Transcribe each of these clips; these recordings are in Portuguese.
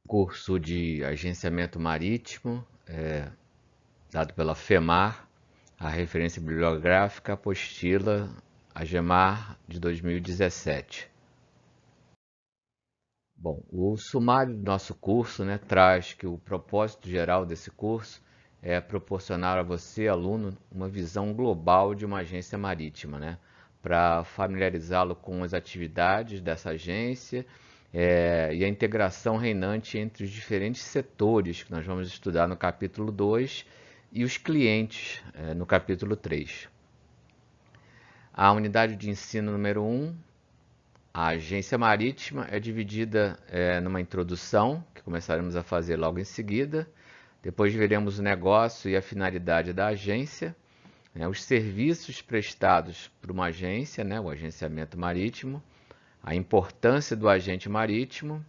Curso de agenciamento marítimo, dado pela FEMAR, a referência bibliográfica apostila AGEMAR de 2017. Bom, o sumário do nosso curso, traz que o propósito geral desse curso é proporcionar a você, aluno, uma visão global de uma agência marítima, para familiarizá-lo com as atividades dessa agência e a integração reinante entre os diferentes setores que nós vamos estudar no capítulo 2 e os clientes no capítulo 3. A unidade de ensino número 1, a agência marítima, é dividida numa introdução, que começaremos a fazer logo em seguida. Depois veremos o negócio e a finalidade da agência, os serviços prestados por uma agência, o agenciamento marítimo, a importância do agente marítimo,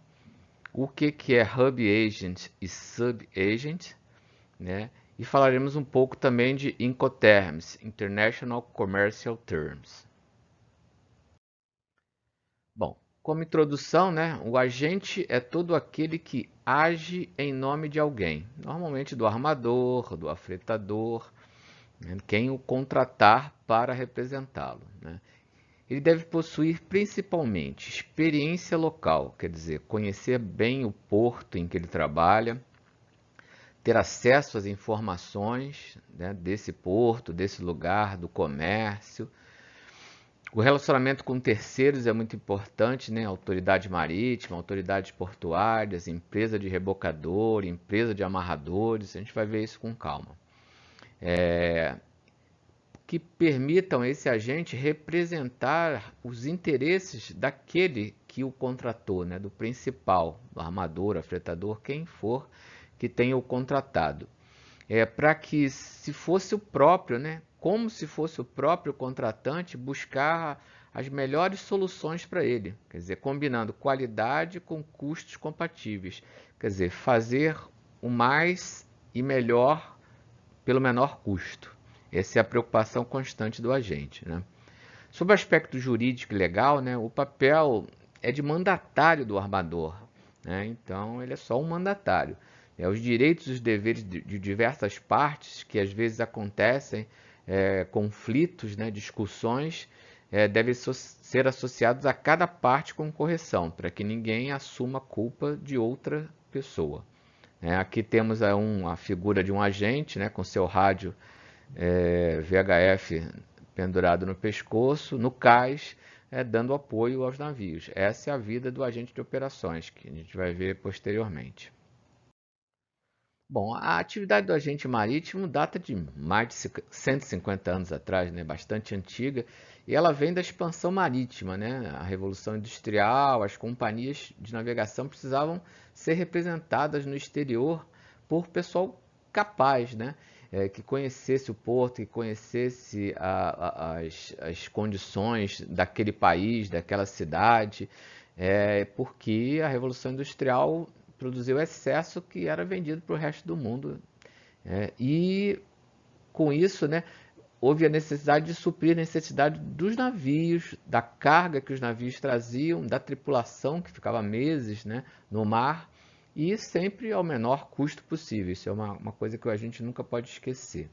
o que é Hub Agent e Sub-Agent, e falaremos um pouco também de Incoterms, International Commercial Terms. Bom, como introdução, o agente é todo aquele que age em nome de alguém, normalmente do armador, do afretador, quem o contratar para representá-lo. Ele deve possuir principalmente experiência local, quer dizer, conhecer bem o porto em que ele trabalha, ter acesso às informações desse porto, desse lugar, do comércio. O relacionamento com terceiros é muito importante, autoridade marítima, autoridades portuárias, empresa de rebocador, empresa de amarradores, a gente vai ver isso com calma. Que permitam esse agente representar os interesses daquele que o contratou, do principal, do armador, afretador, quem for que tenha o contratado. Para que, se fosse o próprio, como se fosse o próprio contratante, buscar as melhores soluções para ele, quer dizer, combinando qualidade com custos compatíveis, quer dizer, fazer o mais e melhor pelo menor custo. Essa é a preocupação constante do agente. Sob o aspecto jurídico e legal, o papel é de mandatário do armador, então ele é só um mandatário. Os direitos e os deveres de diversas partes, que às vezes acontecem, conflitos, discussões, devem ser associados a cada parte com correção, para que ninguém assuma a culpa de outra pessoa. Aqui temos a figura de um agente com seu rádio VHF pendurado no pescoço, no cais, dando apoio aos navios. Essa é a vida do agente de operações, que a gente vai ver posteriormente. Bom, a atividade do agente marítimo data de mais de 150 anos atrás, bastante antiga, e ela vem da expansão marítima, a Revolução Industrial, as companhias de navegação precisavam ser representadas no exterior por pessoal capaz, que conhecesse o porto, que conhecesse as condições daquele país, daquela cidade, porque a Revolução Industrial produziu excesso que era vendido para o resto do mundo. E com isso, houve a necessidade de suprir a necessidade dos navios, da carga que os navios traziam, da tripulação que ficava meses no mar, e sempre ao menor custo possível. Isso é uma coisa que a gente nunca pode esquecer.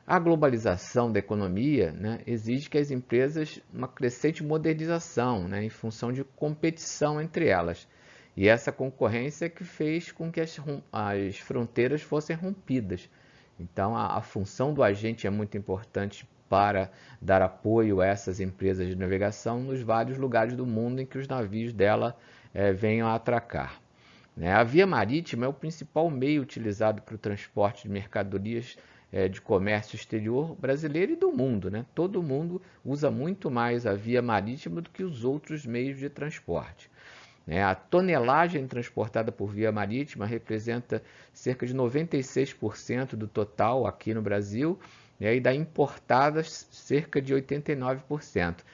A globalização da economia exige que as empresas uma crescente modernização em função de competição entre elas. E essa concorrência que fez com que as fronteiras fossem rompidas. Então, a função do agente é muito importante para dar apoio a essas empresas de navegação nos vários lugares do mundo em que os navios dela venham a atracar. A via marítima é o principal meio utilizado para o transporte de mercadorias de comércio exterior brasileiro e do mundo. Todo mundo usa muito mais a via marítima do que os outros meios de transporte. A tonelagem transportada por via marítima representa cerca de 96% do total aqui no Brasil, e da importada cerca de 89%.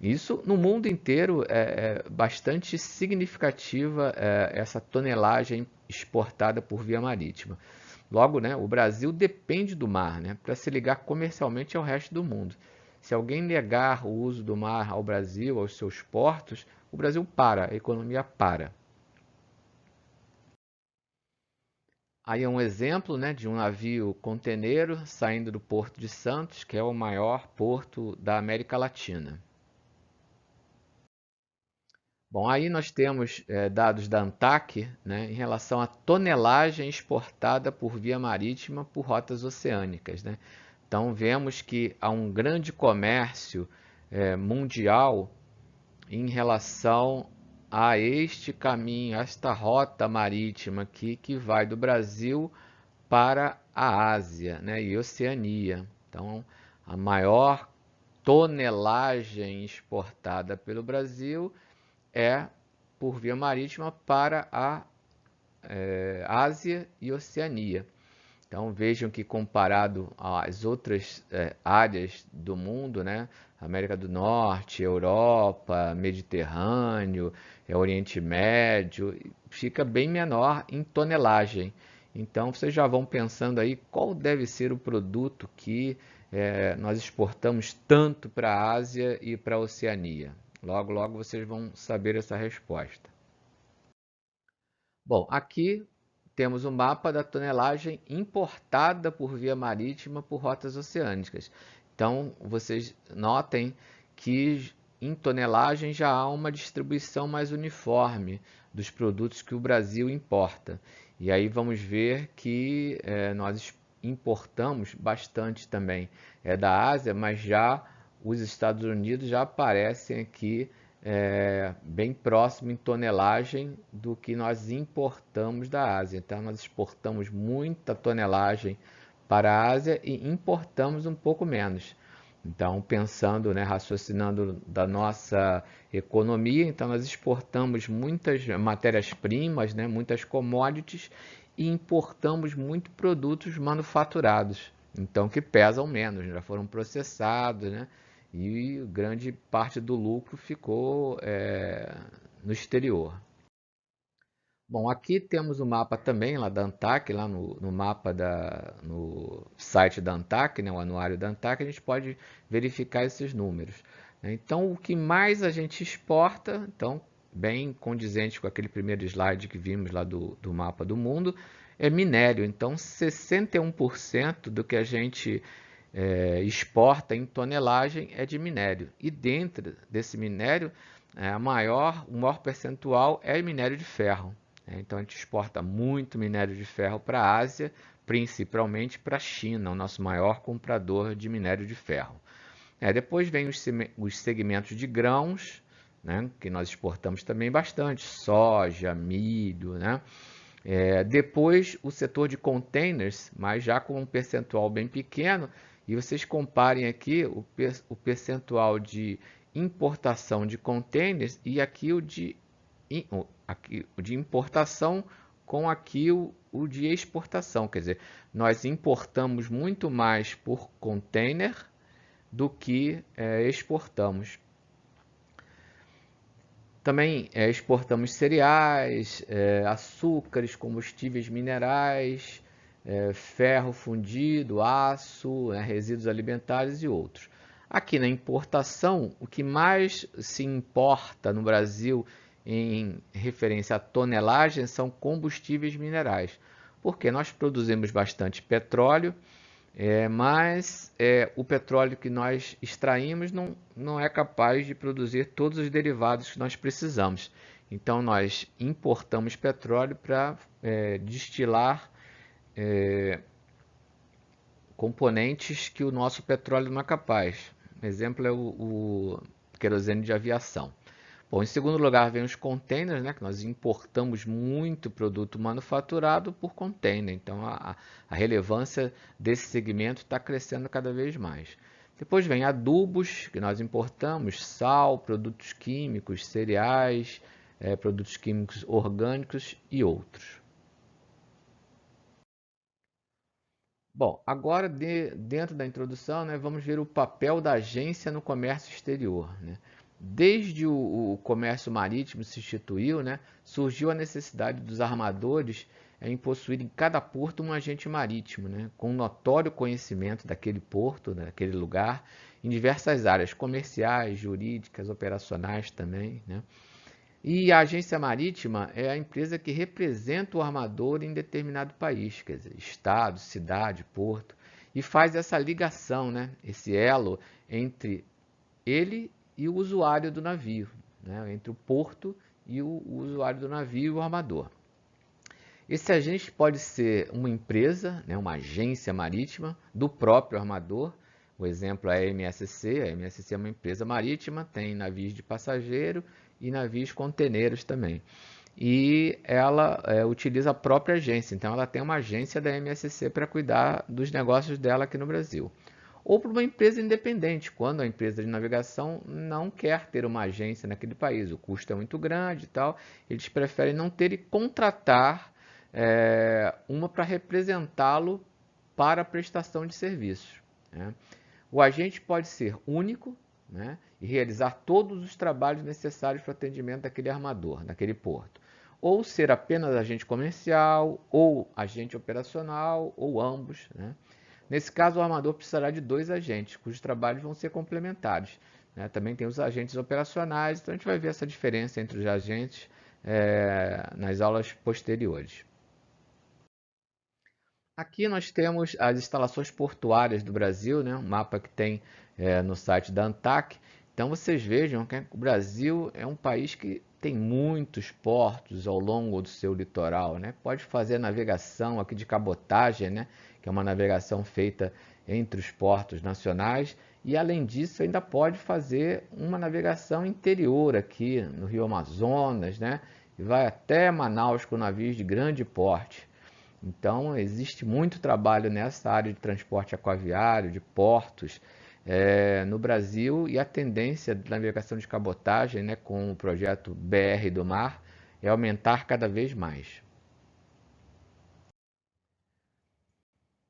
Isso no mundo inteiro é bastante significativa essa tonelagem exportada por via marítima. Logo, o Brasil depende do mar para se ligar comercialmente ao resto do mundo. Se alguém negar o uso do mar ao Brasil, aos seus portos, o Brasil para, a economia para. Aí é um exemplo, né, de um navio conteneiro saindo do Porto de Santos, que é o maior porto da América Latina. Bom, aí nós temos dados da ANTAC, né, em relação à tonelagem exportada por via marítima por rotas oceânicas, né? Então vemos que há um grande comércio mundial em relação a este caminho, a esta rota marítima aqui que vai do Brasil para a Ásia, né, e Oceania. Então, a maior tonelagem exportada pelo Brasil é por via marítima para a Ásia e Oceania. Então vejam que comparado às outras áreas do mundo, né, América do Norte, Europa, Mediterrâneo, Oriente Médio, fica bem menor em tonelagem. Então vocês já vão pensando aí qual deve ser o produto que nós exportamos tanto para a Ásia e para a Oceania. Logo, logo vocês vão saber essa resposta. Bom, aqui temos o mapa da tonelagem importada por via marítima por rotas oceânicas. Então, vocês notem que em tonelagem já há uma distribuição mais uniforme dos produtos que o Brasil importa. E aí vamos ver que nós importamos bastante também da Ásia, mas já os Estados Unidos já aparecem aqui bem próximo em tonelagem do que nós importamos da Ásia. Então, nós exportamos muita tonelagem para a Ásia e importamos um pouco menos. Então, pensando, né, raciocinando da nossa economia, então nós exportamos muitas matérias-primas, né, muitas commodities e importamos muitos produtos manufaturados, então que pesam menos, já foram processados, né, e grande parte do lucro ficou no exterior. Bom, aqui temos o mapa também lá da ANTAC, lá no mapa no site da ANTAC, né, o anuário da ANTAC, a gente pode verificar esses números, né? Então, o que mais a gente exporta, então, bem condizente com aquele primeiro slide que vimos lá do mapa do mundo, é minério. Então, 61% do que a gente exporta em tonelagem é de minério. E dentro desse minério, o maior percentual é minério de ferro. Então a gente exporta muito minério de ferro para a Ásia, principalmente para a China, o nosso maior comprador de minério de ferro. Depois vem os segmentos de grãos, né, que nós exportamos também bastante, soja, milho, né? Depois o setor de containers, mas já com um percentual bem pequeno, e vocês comparem aqui o percentual de importação de containers e aqui o de importação com aqui o de exportação. Quer dizer, nós importamos muito mais por container do que exportamos. Também exportamos cereais, açúcares, combustíveis minerais, ferro fundido, aço, resíduos alimentares e outros. Aqui na importação, o que mais se importa no Brasil em referência à tonelagem são combustíveis minerais, porque nós produzimos bastante petróleo, mas o petróleo que nós extraímos não é capaz de produzir todos os derivados que nós precisamos. Então, nós importamos petróleo para destilar componentes que o nosso petróleo não é capaz. Um exemplo é o querosene de aviação. Bom, em segundo lugar vem os containers, né, que nós importamos muito produto manufaturado por container. Então a relevância desse segmento está crescendo cada vez mais. Depois vem adubos, que nós importamos, sal, produtos químicos, cereais, produtos químicos orgânicos e outros. Bom, agora dentro da introdução, né, vamos ver o papel da agência no comércio exterior, né? Desde o comércio marítimo se instituiu, né, surgiu a necessidade dos armadores em possuir em cada porto um agente marítimo, né, com notório conhecimento daquele porto, daquele lugar, em diversas áreas comerciais, jurídicas, operacionais também, né? E a agência marítima é a empresa que representa o armador em determinado país, quer dizer, estado, cidade, porto, e faz essa ligação, né? Esse elo entre ele e o usuário do navio, né? Entre o porto e o usuário do navio e o armador. Esse agente pode ser uma empresa, né, uma agência marítima do próprio armador. O exemplo é a MSC. A MSC é uma empresa marítima, tem navios de passageiro e navios conteneiros também. E ela utiliza a própria agência, então ela tem uma agência da MSC para cuidar dos negócios dela aqui no Brasil. Ou para uma empresa independente, quando a empresa de navegação não quer ter uma agência naquele país, o custo é muito grande e tal, eles preferem não ter e contratar uma para representá-lo para a prestação de serviços, né? O agente pode ser único, né, e realizar todos os trabalhos necessários para o atendimento daquele armador, daquele porto. Ou ser apenas agente comercial, ou agente operacional, ou ambos, né? Nesse caso, o armador precisará de 2 agentes, cujos trabalhos vão ser complementares, né? Também tem os agentes operacionais, então a gente vai ver essa diferença entre os agentes nas aulas posteriores. Aqui nós temos as instalações portuárias do Brasil, né? Um mapa que tem no site da ANTAC. Então vocês vejam que o Brasil é um país que tem muitos portos ao longo do seu litoral, né? Pode fazer navegação aqui de cabotagem, né? Que é uma navegação feita entre os portos nacionais. E além disso, ainda pode fazer uma navegação interior aqui no Rio Amazonas, né? E vai até Manaus com navios de grande porte. Então, existe muito trabalho nessa área de transporte aquaviário, de portos, no Brasil, e a tendência da navegação de cabotagem, né, com o projeto BR do Mar, é aumentar cada vez mais.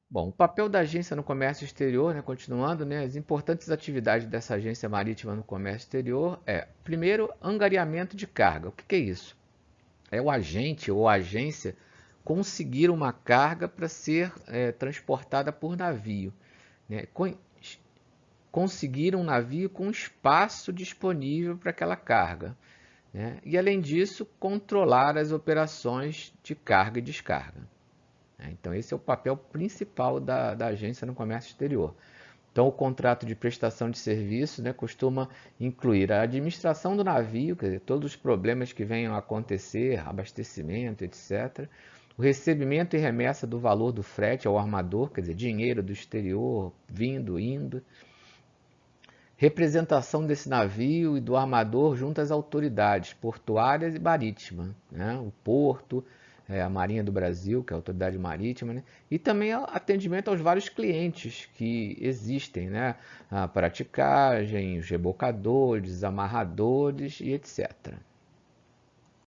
Bom, o papel da agência no comércio exterior, né, continuando, né, as importantes atividades dessa agência marítima no comércio exterior primeiro, angariamento de carga. O que é isso? É o agente ou a agência conseguir uma carga para ser transportada por navio, né? Conseguir um navio com espaço disponível para aquela carga, né? E além disso, controlar as operações de carga e descarga, né? Então esse é o papel principal da agência no comércio exterior. Então, o contrato de prestação de serviço, né, costuma incluir a administração do navio, quer dizer, todos os problemas que venham a acontecer, abastecimento, etc. O recebimento e remessa do valor do frete ao armador, quer dizer, dinheiro do exterior vindo, indo. Representação desse navio e do armador junto às autoridades portuárias e marítimas, né? O porto, a Marinha do Brasil, que é a autoridade marítima, né? E também atendimento aos vários clientes que existem, né? A praticagem, os rebocadores, amarradores e etc.